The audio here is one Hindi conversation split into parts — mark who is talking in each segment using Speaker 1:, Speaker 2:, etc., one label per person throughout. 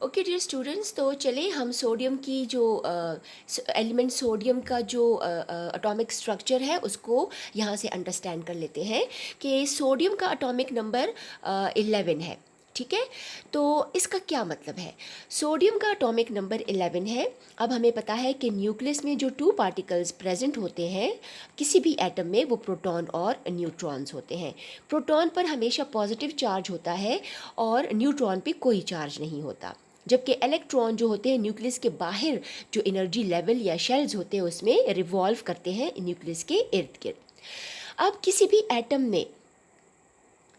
Speaker 1: ओके डियर स्टूडेंट्स, तो चले हम सोडियम की जो एलिमेंट सोडियम का जो एटॉमिक स्ट्रक्चर है उसको यहाँ से अंडरस्टैंड कर लेते हैं कि सोडियम का एटॉमिक नंबर 11 है। ठीक है, तो इसका क्या मतलब है? सोडियम का एटॉमिक नंबर 11 है। अब हमें पता है कि न्यूक्लियस में जो 2 पार्टिकल्स प्रेजेंट होते हैं किसी भी एटम में, वो प्रोटॉन और न्यूट्रॉन्स होते हैं। प्रोटॉन पर हमेशा पॉजिटिव चार्ज होता है और न्यूट्रॉन पे कोई चार्ज नहीं होता, जबकि इलेक्ट्रॉन जो होते हैं न्यूक्लियस के बाहर जो एनर्जी लेवल या शेल्स होते हैं उसमें रिवॉल्व करते हैं न्यूक्लियस के इर्द गिर्द। अब किसी भी एटम में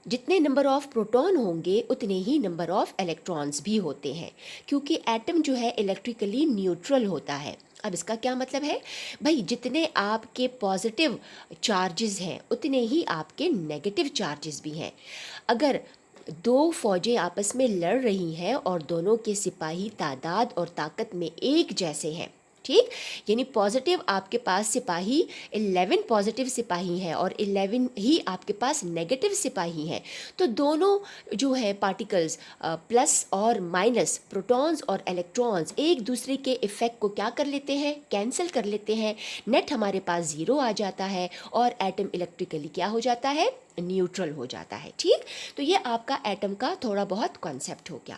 Speaker 1: जितने नंबर ऑफ प्रोटॉन होंगे उतने ही नंबर ऑफ इलेक्ट्रॉन्स भी होते हैं, क्योंकि एटम जो है इलेक्ट्रिकली न्यूट्रल होता है। अब इसका क्या मतलब है भाई? जितने आपके पॉजिटिव चार्जेस हैं उतने ही आपके नेगेटिव चार्जेस भी हैं। अगर दो फौजें आपस में लड़ रही हैं और दोनों के सिपाही तादाद और ताकत में एक जैसे हैं, ठीक, यानी पॉजिटिव आपके पास सिपाही 11 पॉजिटिव सिपाही हैं और 11 ही आपके पास नेगेटिव सिपाही हैं, तो दोनों जो है पार्टिकल्स प्लस और माइनस प्रोटॉन्स और इलेक्ट्रॉन्स एक दूसरे के इफ़ेक्ट को क्या कर लेते हैं? कैंसिल कर लेते हैं। नेट हमारे पास ज़ीरो आ जाता है और एटम इलेक्ट्रिकली क्या हो जाता है? न्यूट्रल हो जाता है। ठीक, तो ये आपका एटम का थोड़ा बहुत कॉन्सेप्ट हो गया।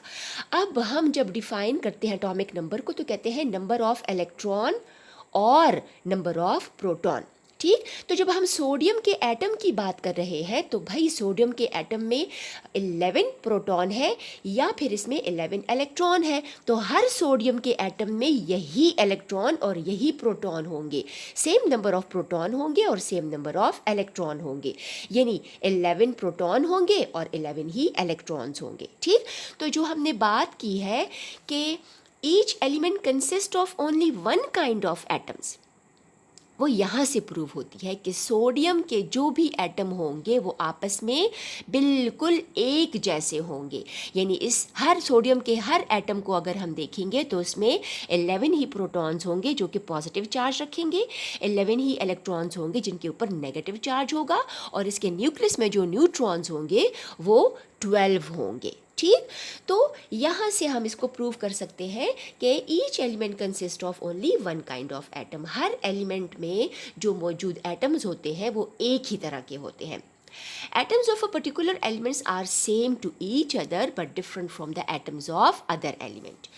Speaker 1: अब हम जब डिफाइन करते हैं एटॉमिक नंबर को तो कहते हैं नंबर ऑफ इलेक्ट्रॉन और नंबर ऑफ प्रोटॉन। ठीक, तो जब हम सोडियम के एटम की बात कर रहे हैं तो भाई सोडियम के एटम में 11 प्रोटॉन है या फिर इसमें 11 इलेक्ट्रॉन है, तो हर सोडियम के एटम में यही इलेक्ट्रॉन और यही प्रोटॉन होंगे, सेम नंबर ऑफ प्रोटॉन होंगे और सेम नंबर ऑफ इलेक्ट्रॉन होंगे, यानी 11 प्रोटॉन होंगे और 11 ही इलेक्ट्रॉन्स होंगे। ठीक, तो जो हमने बात की है कि each element consist of only one kind of atoms, वो यहाँ से प्रूव होती है कि सोडियम के जो भी एटम होंगे वो आपस में बिल्कुल एक जैसे होंगे, यानी इस हर सोडियम के हर एटम को अगर हम देखेंगे तो उसमें 11 ही प्रोटॉन्स होंगे जो कि पॉजिटिव चार्ज रखेंगे, 11 ही इलेक्ट्रॉन्स होंगे जिनके ऊपर नेगेटिव चार्ज होगा, और इसके न्यूक्लियस में जो न्यूट्रॉन्स होंगे वो 12 होंगे। ठीक, तो यहाँ से हम इसको प्रूव कर सकते हैं कि each element consist of only one kind of atom. Her element में जो मौजूद एटम्स होते हैं वो एक ही तरह के होते हैं। Atoms of a particular elements are same to each other but different from the atoms of other element।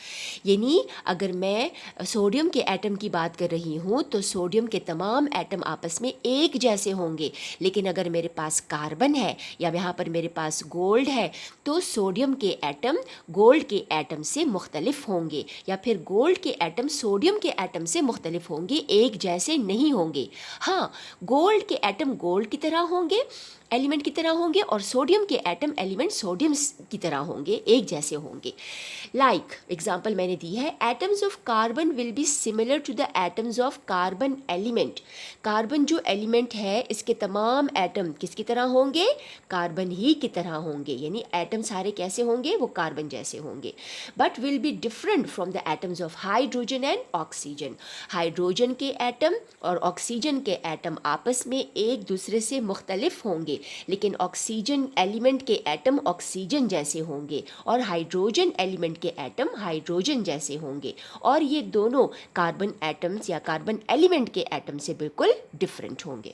Speaker 1: यानी अगर मैं सोडियम के एटम की बात कर रही हूँ तो सोडियम के तमाम एटम आपस में एक जैसे होंगे, लेकिन अगर मेरे पास कार्बन है या यहाँ पर मेरे पास गोल्ड है तो सोडियम के एटम गोल्ड के एटम से मुख्तलिफ होंगे, या फिर गोल्ड के एटम सोडियम के एटम से मुख्तलिफ होंगे, एक जैसे नहीं होंगे। हाँ, गोल्ड के एटम गोल्ड की तरह होंगे, एलिमेंट की तरह होंगे, और सोडियम के एटम एलिमेंट सोडियम की तरह होंगे, एक जैसे होंगे। लाइक एग्जांपल मैंने दी है, atoms of carbon will be similar to the atoms of carbon element. Carbon जो एलिमेंट है इसके तमाम एटम किसकी तरह होंगे? कार्बन ही की तरह होंगे, यानी एटम सारे कैसे होंगे? वो कार्बन जैसे होंगे। But will be different from the atoms of hydrogen and oxygen. Hydrogen के एटम और ऑक्सीजन के एटम आपस में एक दूसरे से मुख्तलिफ होंगे, लेकिन ऑक्सीजन एलिमेंट के एटम ऑक्सीजन जैसे होंगे और हाइड्रोजन एलिमेंट के एटम हाइड्रोजन जैसे होंगे, और ये दोनों कार्बन एटम्स या कार्बन एलिमेंट के एटम से बिल्कुल डिफरेंट होंगे।